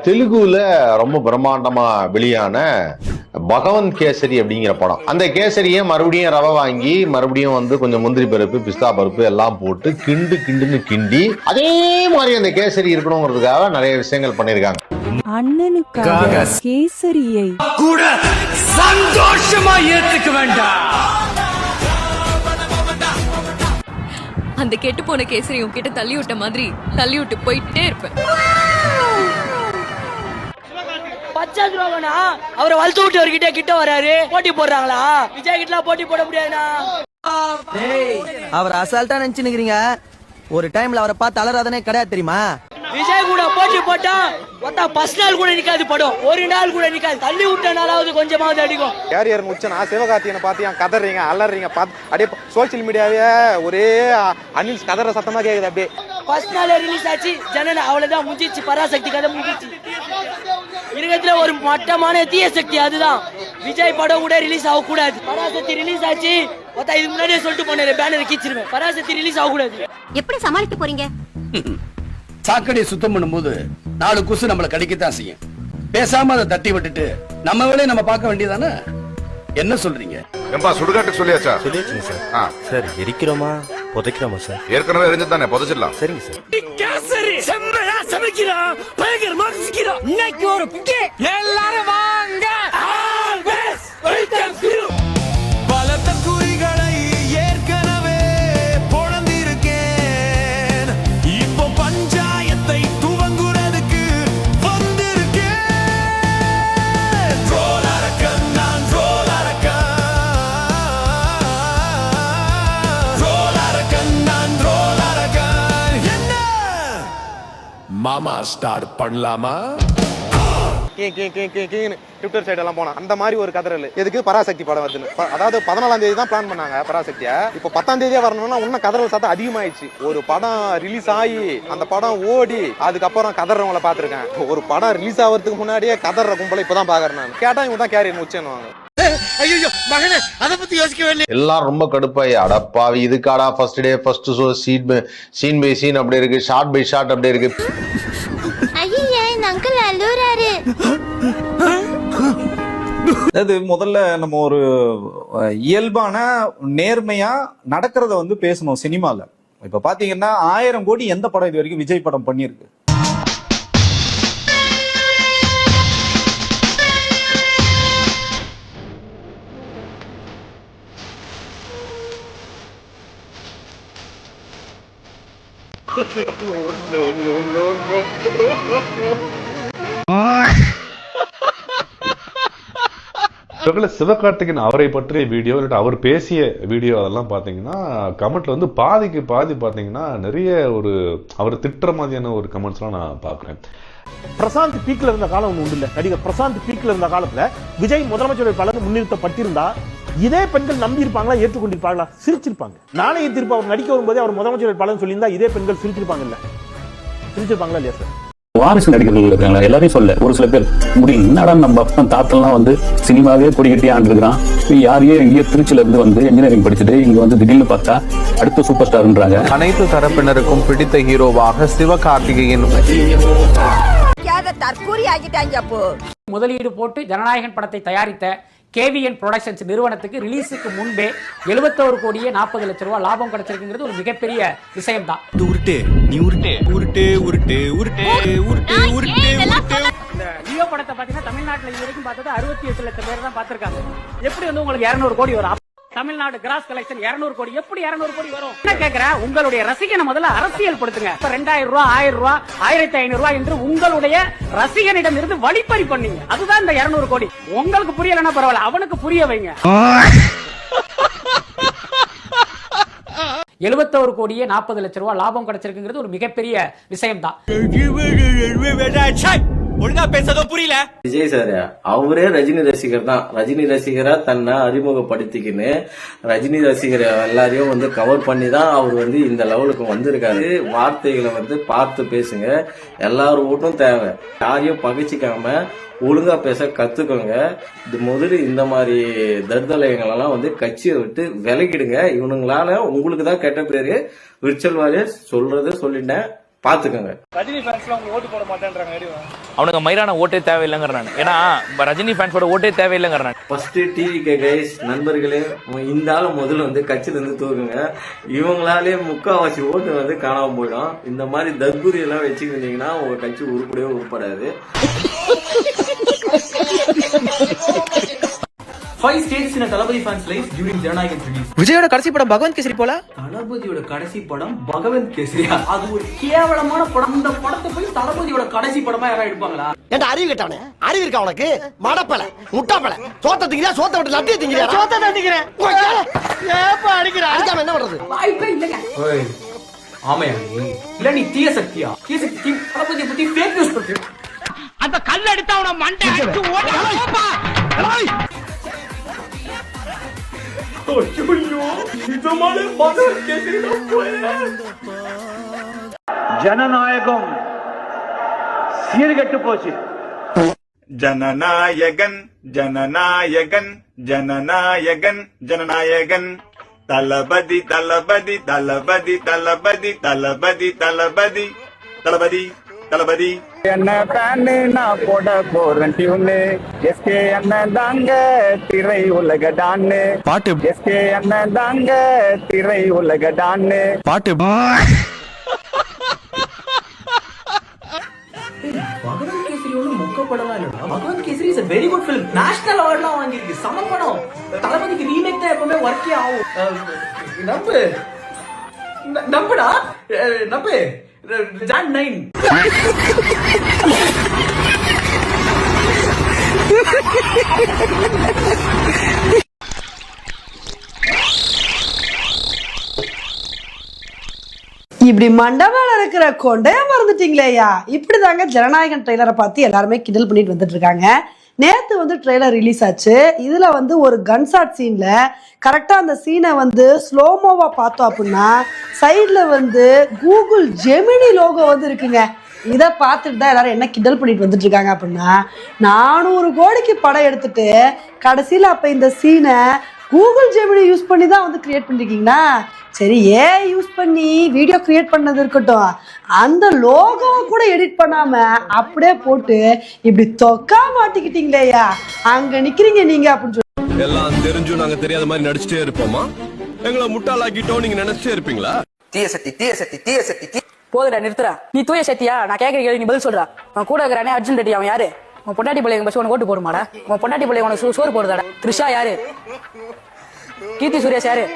தெலுங்குல ரொம்ப பிரம்மாண்டமா வெளியான பகவன் கேசரி அப்படிங்கிற படம். அந்த கேசரியை மறுபடியும் ரவை வாங்கி மறுபடியும் வந்து கொஞ்சம் முந்திரி பருப்பு பிஸ்தா பருப்பு எல்லாம் போட்டு கிண்டுன்னு கிண்டி அதே மாதிரி அந்த கேசரி இருக்கணுங்கிறதுக்காக நிறைய விஷயங்கள் பண்ணிருக்காங்க. அண்ணனுக்காக கேசரியை கூட சந்தோஷமா ஏத்துக்க வேண்டாம். அந்த கெட்டு போன கேசரி உன்கிட்ட தள்ளி விட்ட மாதிரி தள்ளி விட்டு போயிட்டே இருப்பேன். பச்சை துரோகனா அவரை வளர்த்து விட்டு அவர்கிட்ட கிட்ட வராரு, போட்டி போடுறாங்களா? விஜய் கிட்ட போட்டி போட முடியாதுண்ணா. அவர் அசால்ட்டா நினைச்சுக்கிறீங்க. ஒரு டைம்ல அவரை பார்த்து அலறாதனே கிடையாது தெரியுமா? விஜய் கூட போட்டி போட்டா மொத்தா 10 நாள் கூட நிக்காது படம், ஒரு நாள் கூட நிக்காது. தள்ளி விட்ட நாளாவது கொஞ்சமாவது அடிக்கும். கேரியர் முடிச்சனா சிவகார்த்திகனை பார்த்து ஏன் கதறீங்க அலறீங்க அப்படியே சோசியல் மீடியாவே ஒரே அனில் கதற சத்தமா கேக்குது. அப்படியே 10 நாள் ரிலீஸ் ஆச்சு, ஜனன அவ்வளவுதான் முடிஞ்சிச்சு. பராசக்தி கதை முடிஞ்சிச்சு. இருக்கிறதுல ஒரு மட்டமான தீய சக்தி அதுதான். விஜய் படம் கூட ரிலீஸ் ஆக கூடாது. பராசக்தி ரிலீஸ் ஆச்சு, மொத்தம் இது முன்னாடியே சொல்லிட்டு போனேன், பேனர் கீச்சிருவேன். பராசக்தி ரிலீஸ் ஆக கூடாது. எப்படி சமாளிக்க போறீங்க? சாக்கடையை சுத்தம் பண்ணும்போது 4 குசு நம்மள கடிக்கத்தான் செய்யும். பேசாம அதை தட்டி விட்டுட்டு நம்ம வேலையை நம்ம பார்க்க வேண்டியதானே. என்ன சொல்றீங்க? ஏம்பா சுடுகாட்டுக்கு சொல்லியாச்சா? சொல்லியாச்சுங்க சார். சார் எரிக்கிறோமா புதைக்கிறோமா சார்? ஏற்கனவே எரிஞ்சுதானே, புதைச்சிடலாம். சரிங்க சார். கேசரி செம்மையா சமைக்கிறோம், பயங்கரமா ருசிக்கிறோம். இன்னைக்கு ஒரு புட்டி எல்லாரும் வாங்க. ஆல்வேஸ் வெல்கம் டு பலத்த குறிகளை ஏற்கனவே பொழந்திருக்கேன். இப்போ பஞ்சாயத்தை துவங்குறதுக்கு வந்திருக்கேன். ரோலரக்கன் நான் ரோலரக்கன், ரோலரக்கன் நான் ரோலரக்கன். என்ன மாமா ஸ்டார்ட் பண்ணலாமா? ட்விட்டர் சைட் எல்லாம் போனா அந்த மாதிரி ஒரு கதறல் எதுக்கு பராசக்தி படம் வருதுன்னு. அதாவது 14ஆம் தேதி தான் பிளான் பண்ணாங்க பராசக்திய. இப்ப 10ஆம் தேதியா வரணும்னா இன்னும் கதறல் சத்தம் அதிகமாயிடுச்சு. ஒரு படம் ரிலீஸ் ஆகி அந்த படம் ஓடி அதுக்கப்புறம் கதறவங்களை பாத்துருக்கேன். ஒரு படம் ரிலீஸ் ஆகிறதுக்கு முன்னாடியே கதற கும்பலை இப்பதான் பாக்குறேன் நான். கேட்டா இவங்க தான் கேரியர் முச்சேன்னு. மகனே அதை பத்தி யோசிக்கவே இல்லை. எல்லாம் ரொம்ப கடுப்பாயி அடப்பாவி இதுக்காடா first day first show scene by scene அப்படி இருக்கு, ஷார்ட் பை ஷார்ட் அப்படி இருக்கு. அங்கிள் அழுறாரு. அது முதல்ல நம்ம ஒரு இயல்பான நேர்மையா நடக்கிறத வந்து பேசணும் சினிமால. இப்ப பாத்தீங்கன்னா 1000 கோடி எந்த படம் இது வரைக்கும் விஜய் படம் பண்ணிருக்கு? சிவகார்த்திகேயன் அவரை பற்றிய வீடியோ இல்லாட்டி அவர் பேசிய வீடியோ அதெல்லாம் பாத்தீங்கன்னா கமெண்ட்ல வந்து பாதிக்கு பாதி பாத்தீங்கன்னா நிறைய ஒரு அவர் திட்டுற மாதிரியான ஒரு கமெண்ட்ஸ் எல்லாம் நான் பாக்குறேன். பிரசாந்த் பீக்ல இருந்த காலம் ஒண்ணு உண்டு இல்ல. நடிகர் பிரசாந்த் பீக்ல இருந்த காலத்துல விஜய் முதலமைச்சர் வேட்பாளர் முன்னிறுத்தப்பட்டிருந்தா இதே பெண்கள் நம்பி இருப்பாங்களா, ஏற்றுக்கொண்டிருப்பாங்களா? சிரிச்சிருப்பாங்க. நாணய தீர்ப்பு அவர் நடிக்க வரும்போதே அவர் முதலமைச்சர் வேட்பாளர் சொல்லியிருந்தா இதே பெண்கள் சிரிச்சிருப்பாங்கல்ல? சிரிச்சிருப்பாங்களா இல்லையா சார்? வாரிசு நடிகர்கள் இருக்காங்களா எல்லாரையும் சொல்ல ஒரு சில பேர் முடியல. என்னடா நம்ம அப்பன் தாத்தெல்லாம் வந்து சினிமாவே கொடிக்கட்டி ஆண்டுருக்கான், யாரையே எங்கேயோ திருச்சியில இருந்து வந்து இன்ஜினியரிங் படிச்சுட்டு இங்க வந்து திடீர்னு பார்த்தா அடுத்த சூப்பர் ஸ்டார்ன்றாங்க. அனைத்து தரப்பினருக்கும் பிடித்த ஹீரோவாக சிவகார்த்திகேயன் தற்கூரி ஆகிட்டாங்க. அப்போ முதலீடு போட்டு ஜனநாயகன் படத்தை தயாரித்த கேவிஎன் புரொடக்ஷன்ஸ் நிறுவனத்துக்கு ரிலீஸுக்கு முன்பே 71 கோடியே 40 லட்சம் ரூபாய் லாபம் கிடைச்சிருக்குங்கிறது ஒரு மிகப்பெரிய விஷயம் தான். உருட்டு நீ உருட்டு உருட்டு உருட்டு உருட்டு உருட்டு உருட்டு உருட்டு. இந்த லியோ படத்தை பாத்தீங்கன்னா தமிழ்நாட்டுல இது வரைக்கும் பார்த்தது 68 லட்சம் பேர் தான் பாத்திருக்காங்க. எப்படி வந்து உங்களுக்கு 200 கோடி வரும்? தமிழ்நாடு கிராஸ் கலெக்ஷன் 200 கோடி, எப்படி 200 கோடி வரும்? என்ன கேக்குறேன், உங்களுடைய ரசிகனை முதல்ல அரசியல் படுத்துங்க. 2000 ரூபாய் 1000 ரூபாய் 1500 ரூபாய் என்று உங்களுடைய ரசிகனிடம் இருந்து வழிப்பறி பண்ணீங்க. அதுதான் இந்த 200 கோடி. உங்களுக்கு புரியலன்னா பரவாயில்ல, அவனுக்கு புரிய வைங்க. 71 கோடியே 40 லட்சம் ரூபாய் லாபம் கிடைச்சிருக்குங்கிறது ஒரு மிகப்பெரிய விஷயம் தான். ஒழுங்கா பேசதோ புரியல. விஜய் சார் அவரே ரஜினி ரசிகர் தான். ரஜினி ரசிகரா தன்னை அறிமுகப்படுத்திக்கின்னு ரஜினி ரசிகர் எல்லாரையும் வந்து கவர் பண்ணி தான் அவர் வந்து இந்த லெவலுக்கு வந்திருக்காரு. வார்த்தைகளை வந்து பார்த்து பேசுங்க. எல்லாரும் ஓட்டும் தேவை. யாரையும் பகிச்சிக்காம ஒழுங்கா பேச கத்துக்கோங்க. முதல்ல இந்த மாதிரி தர்தலைகளெல்லாம் வந்து கட்சியை விட்டு விலகிடுங்க. இவனுங்களால உங்களுக்கு தான் கெட்ட பேரு. விர்ச்சுவல் வாரியர்ஸ் சொல்றதை சொல்லிட்டேன். பாத்துக்கோங்க. ரஜினி ஃபேன்ஸ்லாம் ஓட்டு போட மாட்டேன்றாங்க. அவனுக்கு மயிரான ஓட்டே தேவையில்லைங்கிற நான். ஏன்னா ரஜினி ஃபேன்ஸோட ஓட்டே தேவையில்லைங்கிற நான். ஃபர்ஸ்ட் டிவிகே கைஸ் நண்பர்களே, இந்த ஆளு முதல்ல வந்து கட்சியில இருந்து தூக்குங்க. இவங்களாலே முக்காவாசி ஓட்டு வந்து காணாம போயிடும். இந்த மாதிரி தற்கூரி எல்லாம் வச்சுக்கிட்டீங்கன்னா உங்க கட்சி உருப்படவே உருப்படாது. 5 stages in a Thalapathy fans life during Jananayagan release. விஜயோட கடைசி படம் பகவந்த் கேசரி போல. தளபதியோட கடைசி படம் பகவந்த் கேசரியா? அது ஒரு கேவலமான படம். இந்த படத்தை போய் தளபதியோட கடைசி படமா யாரா எடுப்பாங்களா? ஏன்டா அறிவு கேட்டானே? அறிவு இருக்கா உனக்கு? மடப்பல, முட்டாப்பல. சோத்த திங்கறியா? சோத்த விட்டு லட்டிய திங்கறியா? சோத்த தான் திங்கறேன். ஏப்பா அடிக்குற? அடிக்காம என்ன பண்றது? வாய்ப்பே இல்லங்க. ஓய் ஆமையா நீ? இல்ல நீ தீய சக்தியா? தீய சக்தி தளபதியை பத்தி ஃபேக் நியூஸ் பண்ற. அந்த கல்ல எடுத்தா அவன மண்டை அடிச்சு ஓடுப்பா. ஏய் ஜனநாயகம் சீர்கெட்டு போச்சு. ஜனநாயகன் ஜனநாயகன் ஜனநாயகன் ஜனநாயகன் தளபதி தளபதி தளபதி தளபதி தளபதி தளபதி தளபதி தளபதி. என்ன பேனு நான் போட போறேன் டியூனு. எஸ்கே அண்ணன் தாங்க திரை உலக டான்னு பாட்டு. எஸ்கே அண்ணன் தாங்க திரை உலக டான்னு பாட்டு. பகவந்த் கேசரி ஒன்றும் மொக்க படம்லாம் இல்லைடா. Bhagavanth Kesari is a very good film. National அவார்ட்லாம் வாங்கியிருக்கு. சம படம். தளபதிக்கு ரீமேக் தான் எப்பவுமே ஒர்க்கே ஆகும். நம்புடா நம்பு. Jan 9. இப்படி மண்டபால இருக்கிற கொண்டைய மறந்துட்டீங்களேயா? இப்படிதாங்க ஜனநாயகன் ட்ரெய்லரை பார்த்து எல்லாருமே கிண்டல் பண்ணிட்டு வந்துட்டு இருக்காங்க. நேத்து வந்து ட்ரெய்லர் ரிலீஸ் ஆச்சு. இதுல வந்து ஒரு கன்ஷாட் சீன்ல கரெக்டா அந்த சீனை வந்து ஸ்லோமோவா பார்த்தோம் அப்படின்னா சைட்ல வந்து கூகுள் ஜெமினி லோகோ வந்து இருக்குங்க. இதை பார்த்துட்டு தான் எல்லாரும் என்ன கிண்டல் பண்ணிட்டு வந்துட்டு இருக்காங்க அப்படின்னா 400 கோடிக்கு படம் எடுத்துட்டு கடைசியில் அப்ப இந்த சீனை கூகுள் ஜெமினி யூஸ் பண்ணி தான் வந்து கிரியேட் பண்ணிருக்கீங்கன்னா சரி, யூஸ் பண்ணி வீடியோ கிரியேட் பண்ணது இருக்கட்டும், அந்த லோகோவை கூட எடிட் பண்ணாம அப்படியே போட்டு இப்படி தொக்கா மாட்டிக்கிட்டீங்களேயா, அங்க நிக்கிறீங்க நீங்க அப்படின்னு சொல்லி. எல்லாம் தெரிஞ்சும் நாங்க தெரியாத மாதிரி நடிச்சுட்டே இருப்போமா? எங்களை முட்டாளாக்கிட்டோம் நீங்க நினைச்சிட்டே இருப்பீங்களா? தீய சக்தி தீய சக்தி தீய சக்தி. போதுடா நிறுத்துறா. நீ தூய சக்தியா? நான் கேட்கற கேள்வி நீ பதில் சொல்றா. அவன் கூட இருக்கிறானே அர்ஜுன் ரெட்டி, அவன் யாரு? உன் பொண்டாட்டி பிள்ளைங்க பஸ் உனக்கு ஓட்டு போடுமாடா? உன் பொண்டாட்டி பிள்ளை உனக்கு சோறு போடுதாடா? த்ரிஷா யாரு? கீர்த்தி சுரேஷ் யாரு?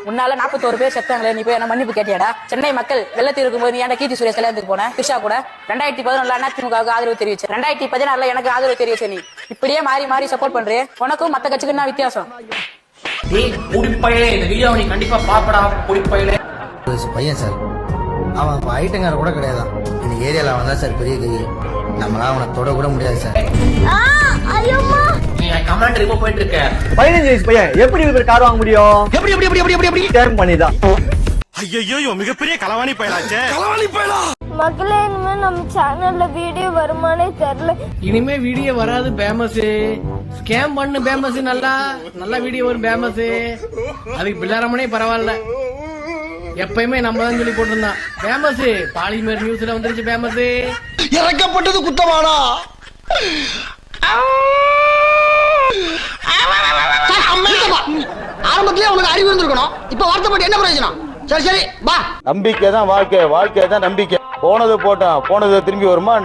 உன்னால 41 பேர் செத்தாங்களே, நீ போய் என்ன மன்னிப்பு கேட்டியாடா? சென்னை மக்கள் வெள்ளத்தில் இருக்கும்போது நீ ஏன்டா கீர்த்தி சுரேஷ் கல்யாணத்துக்கு போன? த்ரிஷா கூட 2014 அதிமுகவுக்கு ஆதரவு தெரிவிச்சு, 2016 எனக்கு ஆதரவு தெரிவிச்ச நீ இப்படியே மாறி மாறி சப்போர்ட் பண்றே. உனக்கும் மத்த கட்சிக்கு என்ன வித்தியாசம்? இந்த வீடியோ நீ கண்டிப்பா பாப்படா. பையன் சார், அவன் ஐட்டங்கார கூட கிடையாது. இந்த ஏரியால அவன் தான் சார் பெரிய கை. நம்மளா அவனை தொட கூட முடியாது சார். கமாண்ட் ரிமூவ் போயிட்டு இருக்க 15 வயசு பையன் எப்படி இவர் கார் வாங்க முடியும்? எப்படி எப்படி எப்படி எப்படி எப்படி டேர்ம் பண்ணிதான். ஐயோ மிகப்பெரிய களவாணி பயலாச்சே. களவாணி பயலா. மக்களே, இனிமே நம்ம சேனல்ல வீடியோ வருமானே தெரியல. இனிமே வீடியோ வராது பேமஸ். ஸ்கேம் பண்ணு பேமஸ். நல்லா வீடியோ வரும் பேமஸ். அதுக்கு பிள்ளாரமனே பரவாயில்ல, எப்பயுமே நம்ம தான் சொல்லி போட்டிருந்தான் பேமஸ். பாலிமர் நியூஸ்ல வந்துருச்சு பேமஸ். இறக்கப்பட்டது குத்தமானா? ஆரம்பத்திலே உனக்கு அறிவு இருந்திருக்கணும். இப்ப வருத்தப்பட்டு என்ன பிரயோஜனம்? சரி சரி பா. நம்பிக்கை தான் வாழ்க்கை, வாழ்க்கை தான் நம்பிக்கை. போனது போட்டோம், போனது திரும்பி வருமா?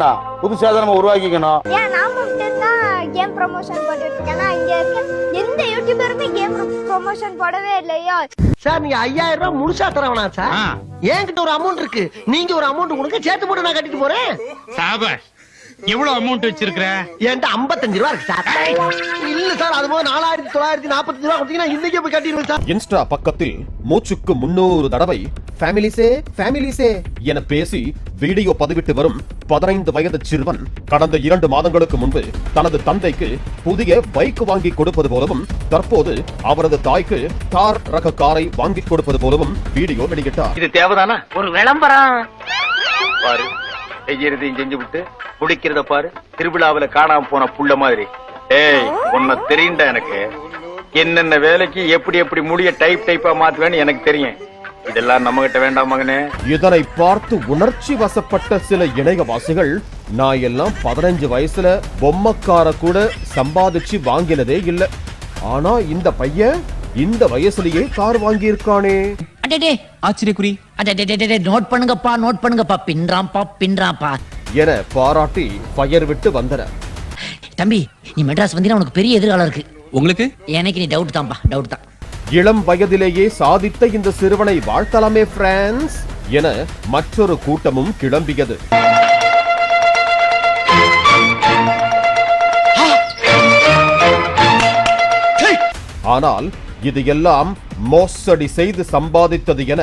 புதுசா தான் நம்ம உருவாக்கிக்கணும். ஏன் நாம தான் கேம் ப்ரமோஷன் போட்டுட்டு இருக்கேன்னா, இங்க இருக்க எந்த யூடியூபருமே கேம் ப்ரமோஷன் போடவே இல்லையா? சார் நீங்க 5000 ரூபாய் முழுசா தரவனா சார்? என்கிட்ட ஒரு அமௌண்ட் இருக்கு, நீங்க ஒரு அமௌண்ட் கொடுங்க, சேர்த்து போட்டு நான் கட்டிட்டு போறேன். சாபாஷ். எவ்வளவு அமௌண்ட் வச்சிருக்க? என்கிட்ட 55 ரூபா இருக்கு சார். இல்ல சார், அது போது 4945 ரூபா கொடுத்தீங்கன்னா இன்னைக்கே போய் கட்டிடுவேன் சார். இன்ஸ்டா பக்கத்தில் மூச்சுக்கு 300 தடவை ஃபேமிலிஸே என பேசி வீடியோ பதிவிட்டு வரும் 15 வயது சிறுவன் கடந்த 2 மாதங்களுக்கு முன்பு தனது தந்தைக்கு புதிய பைக் வாங்கி கொடுப்பது போலவும் தற்போது அவரது தாய்க்கு கார் ரக காரை வாங்கி கொடுப்பது போலவும் வீடியோ வெளியிட்டார். இது தேவைதானா? ஒரு விளம்பரம் பாரு, செய்யறதையும் செஞ்சு விட்டு குடிக்கிறத பாரு. திருவிழாவில காணாம போன புள்ள மாதிரி. ஏய், உன்னை தெரியுண்டா எனக்கு. என்னென்ன வேலைக்கு எப்படி எப்படி முடிய டைப்பா மாத்துவேன்னு எனக்கு தெரியும். இதெல்லாம் நம்ம கிட்ட வேண்டாம் மகனே. இதனை பார்த்து உணர்ச்சி வசப்பட்ட சில இணையவாசிகள், நான் எல்லாம் 15 வயசுல பொம்மக்கார கூட சம்பாதிச்சு வாங்கினதே இல்ல, ஆனா இந்த பையன் இந்த வயசுலயே கார் வாங்கியிருக்கானே. ஆச்சரியக்குறி. நோட் பண்ணுங்கப்பா பின்றாம்பா என பாராட்டி ஃபயர் விட்டு வந்தனர். தம்பி, நீ மெட்ராஸ் வந்தீங்கன்னா உனக்கு பெரிய எதிர்காலம் இருக்கு. உங்களுக்கு? எனக்கு நீ டவுட் தான். இளம் வயதிலேயே சாதித்த இந்த சிறுவனை வாழ்த்தலாமே பிரான்ஸ் என மற்றொரு கூட்டமும் கிளம்பியது. ஆனால் இது எல்லாம் மோசடி செய்து சம்பாதித்தது என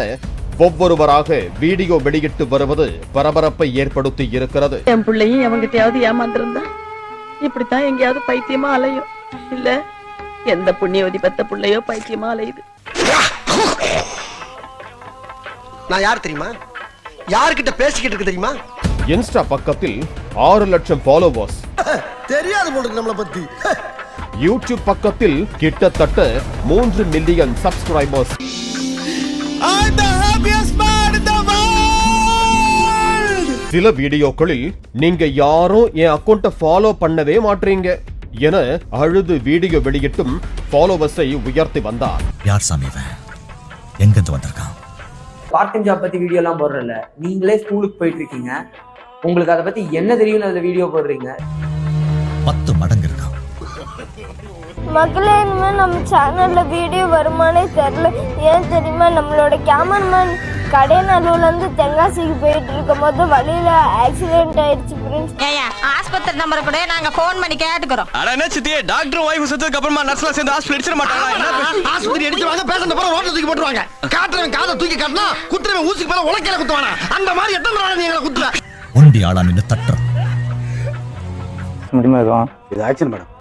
ஒவ்வொருவராக வீடியோ வெளியிட்டு வருவது பரபரப்பை ஏற்படுத்தி இருக்கிறது. என் பிள்ளையும் எவங்கிட்டயாவது ஏமாந்திருந்தா இப்படித்தான் எங்கேயாவது பைத்தியமா அலையும். இல்ல எந்த புண்ணியவதி பெத்த பிள்ளையோ பைத்தியமா அலையுது. நான் யார் தெரியுமா? யார்கிட்ட பேசிக்கிட்டு இருக்கு தெரியுமா? இன்ஸ்டா பக்கத்தில் 6 லட்சம் ஃபாலோவர்ஸ். தெரியாது உங்களுக்கு நம்மளை பத்தி. யூடியூப் பக்கத்தில் கிட்டத்தட்ட 3 மில்லியன் சப்ஸ்கிரைபர்ஸ். சில வீடியோக்களில் நீங்க யாரும் என் அக்கௌண்ட்டை ஃபாலோ பண்ணவே மாட்டீங்க என அழுது வீடியோ வெளியிட்டும் ஃபாலோவர்ஸை உயர்த்தி வந்தார். யார் சாமி இவன்? எங்க இருந்து வந்திருக்கான்? பார்ட் டைம் ஜாப் பத்தி வீடியோ எல்லாம் போடுறல, நீங்களே ஸ்கூலுக்கு போயிட்டு இருக்கீங்க, உங்களுக்கு அதை பத்தி என்ன தெரியும்னு அதுல வீடியோ போடுறீங்க. 10 மடங்கு இருக்கான். மக்களே, இனிமே நம்ம சேனல்ல வீடியோ வருமானே தெரியல. ஏன் தெரியுமா? நம்மளோட கேமராமேன் கடைநல்லூர்ல இருந்து தென்காசிக்கு போயிட்டு இருக்கும் போது வழியில ஆக்சிடென்ட் ஆயிடுச்சு. ஆஸ்பத்திரி நம்பரை கூட நாங்க போன் பண்ணி கேட்டுக்கிறோம். அட என்ன சித்தியே, டாக்டர் வைஃப் செத்ததுக்கு அப்புறமா நர்ஸ்லாம் சேர்ந்து ஹாஸ்பிடல் அடிச்சிட மாட்டாங்களா? ஆஸ்பத்திரி அடிச்சுவாங்க, பேஷண்ட் போற ரோட்ல தூக்கி போட்டுருவாங்க. காட்டுறவன் காதை தூக்கி காட்டினா குத்துறவன் ஊசிக்கு மேல உலக்கையில குத்துவானா? அந்த மாதிரி எத்தனை நாள் நீங்க குத்துற? ஒண்டி ஆளா நின்னு தட்டுறான். இது ஆக்ஷன் மேடம்.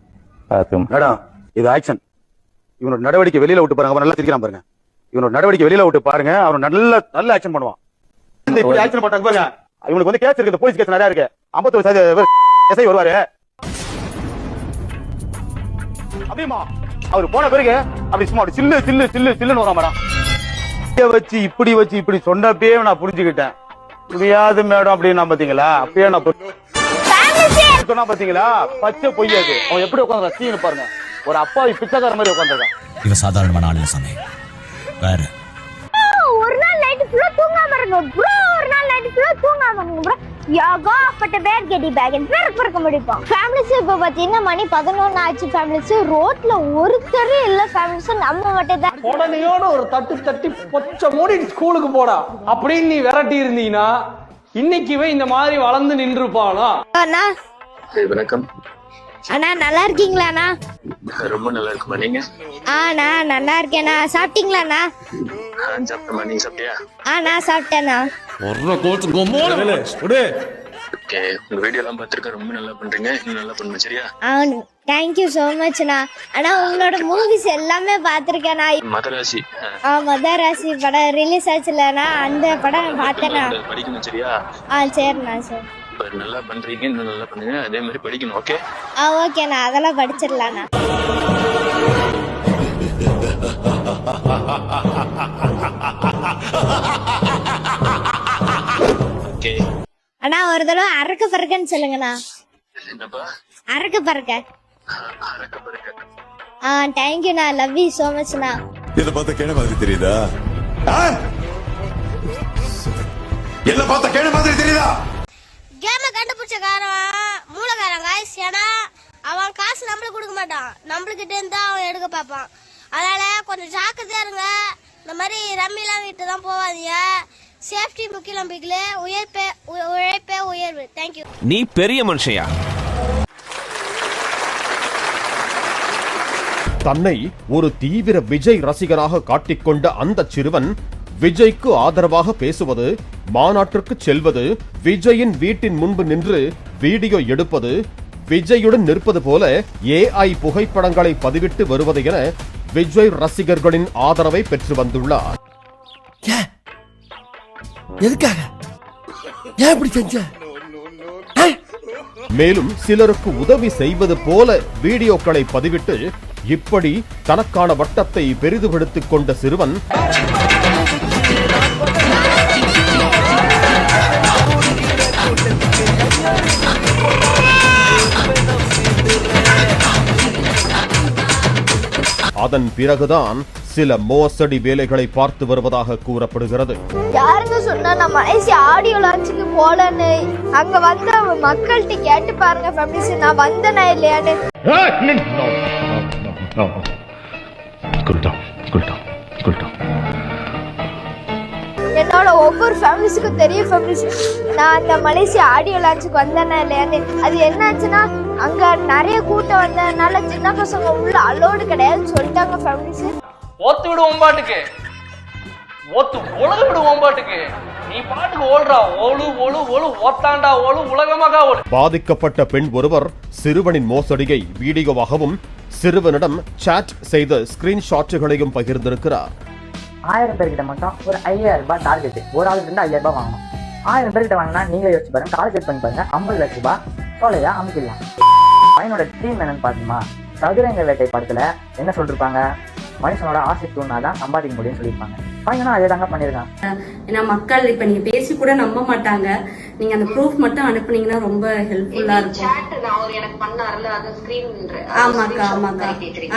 இது ஆக்ஷன். இவனோட நடவடிக்கை வெளியில விட்டு பாருங்க, அவன் நல்லா சிரிக்கிறான் பாருங்க. இவனோட நடவடிக்கை வெளியில விட்டு பாருங்க, அவன் நல்ல ஆக்ஷன் பண்ணுவான். இப்படி ஆக்ஷன் போட்டாங்க பாருங்க. இவனுக்கு வந்து கேஸ் இருக்கு, போலீஸ் கேஸ் நிறைய இருக்கு. 51 எஸ்ஐ வருவாரு. அப்படிமா அவர் போன பிறகு அப்படி சும்மா சில்லுன்னு வரான் மேடம். வச்சு இப்படி சொன்னப்பே நான் புரிஞ்சுக்கிட்டேன். முடியாது மேடம் அப்படின்னு பாத்தீங்களா? அப்பயே நான் சொன்னா பாத்தீங்களா? பச்சை பொய்யாது. அவன் எப்படி உட்காந்து ரசின்னு பாருங்க. ஒரு அப்பாவி பிச்சைக்கார மாதிரி உட்காந்துருக்கான். இவன் சாதாரணமான ஆள் இல்ல சாமி, வேற. ஒரு நாள் நைட் ஃபுல்லா தூங்காம இருங்க ப்ரோ. ஒரு நாள் நைட் ஃபுல்லா தூங்காம இருங்க ப்ரோ. யோகா பட்ட பேர் கெடி பேக் பெருக்க முடியும். ஃபேமிலிஸ் இப்ப பாத்தீங்கன்னா மணி 11 ஆச்சு. ஃபேமிலிஸ் ரோட்ல ஒருத்தரே இல்ல. ஃபேமிலிஸ் நம்ம மட்டும் தான். உடனேயோட ஒரு தட்டி பொச்ச மூடி ஸ்கூலுக்கு போடா அப்படின்னு நீ விரட்டி இருந்தீங்கன்னா இன்னைக்கு இந்த மாதிரி வளர்ந்து நின்றுப்பானா? அண்ணா வணக்கம். அண்ணா நல்லா இருக்கீங்களா? அண்ணா ரொம்ப நல்லா இருக்குமா நீங்க? ஆண்ணா நல்லா இருக்கேண்ணா. சாப்பிட்டீங்களாண்ணா? சாப்பிட்டமா, நீங்க சாப்பிட்டியா? நான் சாப்பிட்டேண்ணா. ஓகே, உங்க வீடியோ எல்லாம் பார்த்திருக்கேன், ரொம்ப நல்லா பண்றீங்க, இன்னும் நல்லா பண்ணுங்க சரியா? தேங்க்யூ ஸோ மச்ண்ணா. ஆனா உங்களோட மூவிஸ் எல்லாமே பார்த்திருக்கேண்ணா. மதராசி மதராசி படம் ரிலீஸ் ஆச்சுலண்ணா, அந்த படம் பார்த்தேண்ணா. படிக்கணும் சரியா? சரிண்ணா. சரி, நல்லா பண்றீங்க, இன்னும் நல்லா பண்ணுங்க, அதே மாதிரி படிக்கணும். ஓகே ஓகேண்ணா, அதெல்லாம் படிச்சிடலாண்ணா. அண்ணா ஒரு தடவை அறக்க பறக்கன்னு சொல்லுங்கண்ணா. அறக்க பறக்க. தேங்க்யூண்ணா. லவ் யூ சோ மச்ண்ணா. இத பார்த்தா கேன மாதிரி தெரியுதா? என்ன பார்த்தா கேன மாதிரி தெரியுதா? கேம கண்டுபிடிச்ச காரன் மூலகாரன் காய்ஸ். ஏன்னா அவன் காசு நம்மளுக்கு கொடுக்க மாட்டான், நம்மளுக்கிட்ட இருந்தா அவன் எடுக்க பார்ப்பான். அதனால கொஞ்சம் ஜாக்கிரதையா இருங்க. இந்த மாதிரி ரம்மிலாம் கிட்ட தான் போவாதீங்க. சேஃப்டி முக்கிய நம்பிக்கையில உழைப்பே உயர்வு. தேங்க்யூ. நீ பெரிய மனுஷயா? தன்னை ஒரு தீவிர விஜய் ரசிகராக காட்டிக்கொண்ட அந்த சிறுவன் விஜய்க்கு ஆதரவாக பேசுவது, மாநாட்டிற்கு செல்வது, விஜயின் வீட்டின் முன்பு நின்று வீடியோ எடுப்பது, விஜயுடன் நிற்பது போல AI புகைப்படங்களை பதிவிட்டு வருவது என விஜய் ரசிகர்களின் ஆதரவை பெற்று வந்துள்ளார். எதுக்காக? ஏன் இப்படி செஞ்ச? மேலும் சிலருக்கு உதவி செய்வது போல வீடியோக்களை பதிவிட்டு இப்படி தனக்கான வட்டத்தை பெரிதுபடுத்திக் கொண்ட சிறுவன் அதன் பிறகுதான் சில மோசடி வேலைகளை பார்த்து வருவதாக கூறப்படுகிறது. யாருங்க சொன்னா நான் மலேசியா ஆடியோ லான்ச்சுக்கு போலன்னு அங்க வந்த மக்கள்கிட்ட கேட்டு பாருங்க ஃபேமிலிஸ், நான் வந்தேனா இல்லையான்னு. என்னோட ஒவ்வொரு ஃபேமிலிஸுக்கும் தெரியும் ஃபேமிலிஸ், நான் அந்த மலேசியா ஆடியோ லான்ச்சுக்கு வந்தேனா இல்லையான்னு. அது என்னாச்சுன்னா அங்க நிறைய கூட்டம் வந்ததுனால சின்ன பசங்க உள்ள அலோடு கிடையாதுன்னு சொல்லிட்டாங்க ஃபேமிலிஸ். ஓத்து விடுவோம் பாட்டுக்கு, ஓத்து உலக விடுவோம் பாட்டுக்கு, நீ பாட்டுக்கு ஓடுறா, ஓடு ஓடு ஓடு ஓத்தாண்டா ஓடு உலகமாக ஓடு. பாதிக்கப்பட்ட பெண் ஒருவர் சிறுவனின் மோசடியை வீடியோவாகவும் சிறுவனிடம் சாட் செய்த ஸ்கிரீன்ஷாட்டுகளையும் பகிர்ந்திருக்கிறார். 1000 பேர்கிட்ட மட்டும் ஒரு 5000 ரூபாய் டார்கெட், ஒரு ஆளுக்கு 5000 ரூபாய் வாங்கணும். 1000 பேர்கிட்ட வாங்கினா நீங்களே யோசிச்சு பாருங்க, கால்குலேட் பண்ணி பாருங்க, 50 லட்ச ரூபாய் சோலையா அமைக்கலாம். பையனோட டீம் என்னன்னு பாத்தீங்கன்னா, சதுரங்க வேட்டை படத்துல என்ன சொல்லிருப்பாங்க, மனுஷனோட ஆசை தூணாதான் சம்பாதிக்க முடியும்னு சொல்லியிருப்பாங்க. பையனும் அதே தாங்க பண்ணிருக்காங்க. ஏன்னா மக்கள் இப்ப நீங்க பேசி கூட நம்ப மாட்டாங்க, நீங்க அந்த ப்ரூஃப் மட்டும் அனுப்புனீங்கன்னா ரொம்ப ஹெல்ப்ஃபுல்லா இருக்கும். ஆமாக்கா ஆமாக்கா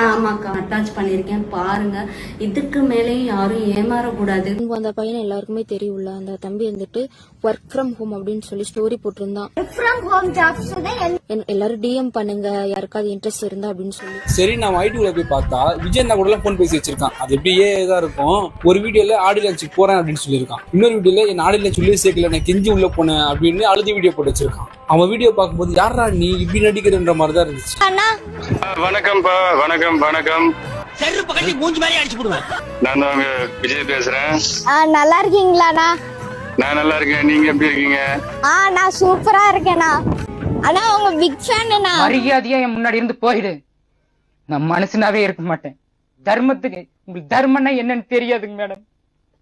ஆமாக்கா அட்டாச் பண்ணிருக்கேன் பாருங்க. இதுக்கு மேலேயும் யாரும் ஏமாறக்கூடாது. அந்த பையனை எல்லாருக்குமே தெரியும்ல, அந்த தம்பி வந்துட்டு ஒர்க் ஃப்ரம் ஹோம் அப்படின்னு சொல்லி ஸ்டோரி போட்டிருந்தான். எல்லாரும் டிஎம் பண்ணுங்க யாருக்காவது இன்ட்ரெஸ்ட் இருந்தா அப்படின்னு சொல்லி. சரி நான் ஐடியூல போய் பார்த்தா விஜய் கூட எல்லாம் போன் பேசி வச்சிருக்கான். அது எப்படியே தான் இருக்கும். ஒரு வீடியோல ஆடி லான்ச்சுக்கு போறேன் அப்படின்னு சொல்லியிருக்கான், இன்னொரு வீடியோல என் ஆடி லான்ச் சொல்லி சேர்க்கல நான் கெஞ்சி உள்ள போனேன் அப்படின்னு அழுது வீடியோ போட்டு வச்சிருக்கான். அவன் வீடியோ பார்க்கும்போது யாரா நீ இப்படி நடிக்கிறன்ற மாதிரி தான் இருந்துச்சு. வணக்கம்ப்பா, வணக்கம் வணக்கம். செருப்பு கட்டி மூஞ்சி மேலே அடிச்சு போடுவேன். நான் தான் விஜய் பேசுறேன். நல்லா இருக்கீங்களாண்ணா? நான் நல்லா இருக்கேன், நீங்க எப்படி இருக்கீங்க? நான் சூப்பரா இருக்கேண்ணா. ஆனா உங்க பிக் ஃபேன்ண்ணா. மரியாதையா என் முன்னாடி இருந்து போயிடு, நான் மனுஷனாவே இருக்க மாட்டேன். தர்மத்துக்கு உங்களுக்கு தர்மம்னா என்னன்னு தெரியாதுங்க மேடம்,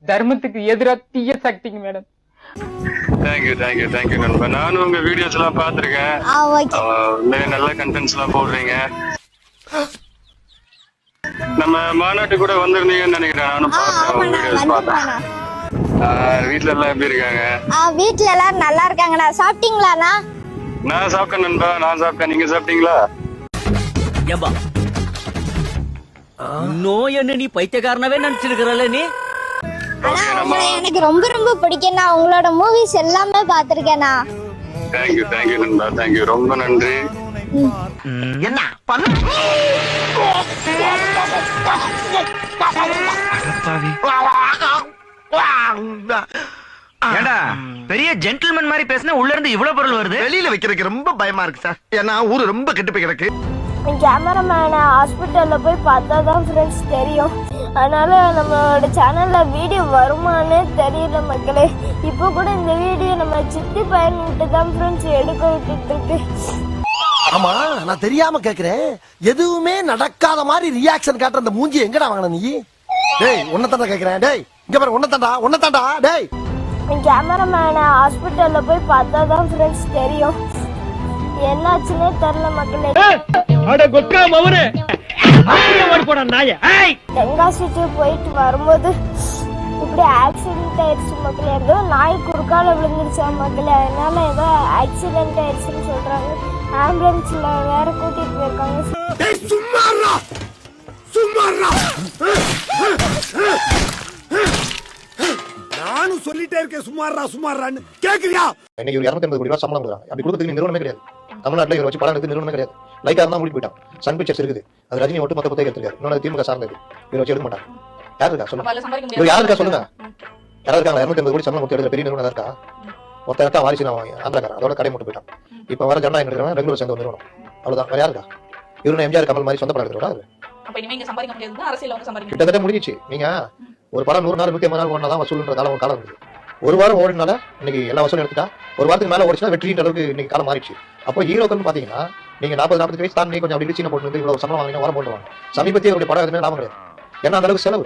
தர்மத்துக்கு எதிராக தீய சக்திங்க மேடம். தேங்க்யூ தேங்க்யூ தேங்க்யூ நண்பா. நானும் உங்க வீடியோஸ் எல்லாம் பாத்திருக்கேன், நல்ல கண்டென்ட்ஸ் எல்லாம் போடுறீங்க. நம்ம மாநாட்டு கூட வந்திருந்தீங்கன்னு நினைக்கிறேன், நானும் பார்த்தேன். வீட்டுல எல்லாம் எப்படி இருக்காங்க? வீட்டுல எல்லாரும் நல்லா இருக்காங்கண்ணா. சாப்பிட்டீங்களாண்ணா? நான் சாப்பிட்டேன் நண்பா, நான் சாப்பிட்டேன். நீங்க சாப்பிட்டீங்களா? நோய் என்ன நீ பைத்தியக்காரனவே நினைச்சிருக்கிறல்ல நீ. எனக்கு ரொம்ப ரொம்ப பிடிக்கும்ண்ணா, உங்களோட மூவிஸ் எல்லாமே பாத்திருக்கேண்ணா. தேங்க்யூ தேங்க்யூ நண்பா, தேங்க்யூ, ரொம்ப நன்றி. என்ன பண்ண ஏண்டா பெரிய ஜென்டில்மேன் மாதிரி பேசினா உள்ள இருந்து இவ்வளவு பொருள் வருது? வெளியில வைக்கிறதுக்கு ரொம்ப பயமா இருக்கு சார், ஏன்னா ஊரு ரொம்ப கெட்டு போய் கிடக்கு. கேமராமேனை ஹாஸ்பிட்டல்ல போய் பார்த்தா தான் ஃப்ரெண்ட்ஸ் தெரியும். அதனால நம்மளோட சேனல்ல வீடியோ வருமானே தெரியல மக்களே. இப்போ கூட இந்த வீடியோ நம்ம சித்தி பையன்கிட்ட தான் ஃப்ரெண்ட்ஸ் எடுக்க விட்டுட்டு இருக்கு. ஆமா நான் தெரியாம கேக்குறேன், எதுவுமே நடக்காத மாதிரி ரியாக்ஷன் காட்டுற அந்த மூஞ்சி எங்கடா வாங்கின நீ? டேய் உன்னதாண்டா கேக்குறேன், டேய் இங்க பாரு, உன்னதாண்டா டேய். கேமராமேனை ஹாஸ்பிட்டல்ல போய் பார்த்தா தான் ஃப்ரெண்ட்ஸ் தெரியும், என்னாச்சுன்னே தெரியல மக்களே. தென்காசிக்கு போயிட்டு வரும்போது இப்படி ஆக்சிடென்ட் ஆயிடுச்சு மக்களே. ஏதோ நாய் குறுக்கால விழுந்துருச்சா மக்களே, அதனால ஏதோ ஆக்சிடென்ட் ஆயிடுச்சுன்னு சொல்றாங்க. ஆம்புலன்ஸ்ல வேற கூட்டிட்டு போயிருக்காங்க. நானும் சொல்லிட்டே இருக்கேன் சுமாரான்னு கேக்குறியா? இன்னைக்கு ஒரு 250 கோடி ரூபாய் சம்பளம் கொடுக்குறாங்க. அப்படி கொடுத்ததுக்கு நிறுவனமே கிடையாது தமிழ்நாட்டில். இவர் வச்சு படம் எடுத்து நிறுவனமே கிடையாது. லைக்கா இருந்தா மூடி போயிட்டான். சன் பிக்சர்ஸ் இருக்குது, அது ரஜினி மட்டும் மொத்த புத்தகம் எடுத்திருக்காரு. இன்னொரு திமுக சார்ந்தது, இவர் வச்சு எடுக்க மாட்டாங்க. யாரு இருக்கா சொல்லுங்க, இவர் யாரு இருக்கா சொல்லுங்க, யாராவது இருக்காங்க? 250 கோடி சம்பளம் கொடுத்து எடுக்கிற பெரிய நிறுவனம் இருக்கா? மொத்த இடத்தா வாரிசு ஆந்திரக்காரன், அதோட கடை மட்டும் போயிட்டான். இப்ப வர ஜனநாயகம் இருக்கிறவங்க ரெகுலர் சேர்ந்த ஒரு நிறுவனம், அவ்வளவுதான். வேற யாரு இருக்கா? இவரு எம்ஜிஆர் கமல் மாதிரி சொந்த படம் எடுக்கிறோம். கிட்டத்தட்ட முடிஞ்சிச்சு. நீங்க ஒரு படம் 100 நாள் 180 நாள் ஓடினா தான் வசூல்ன்ற காலம் காலம் இருக்குது. ஒரு வாரம் ஓடினால இன்னைக்கு எல்லா வசூலும் எடுத்துட்டா, ஒரு வாரத்துக்கு மேல ஓடிச்சுன்னா வெற்றின்ற அளவுக்கு இன்னைக்கு காலம் மாறிடுச்சு. அப்போ ஹீரோக்கள் பாத்தீங்கன்னா நீங்க 40-45 வயசு தாண்டி கொஞ்சம் அப்படி சீனை போட்டு இவ்வளவு சம்பளம் வாங்கினா வர போட்டுவாங்க. சமீபத்திய படம் எதுவுமே லாபம் கிடையாது, ஏன்னா அந்த அளவுக்கு செலவு.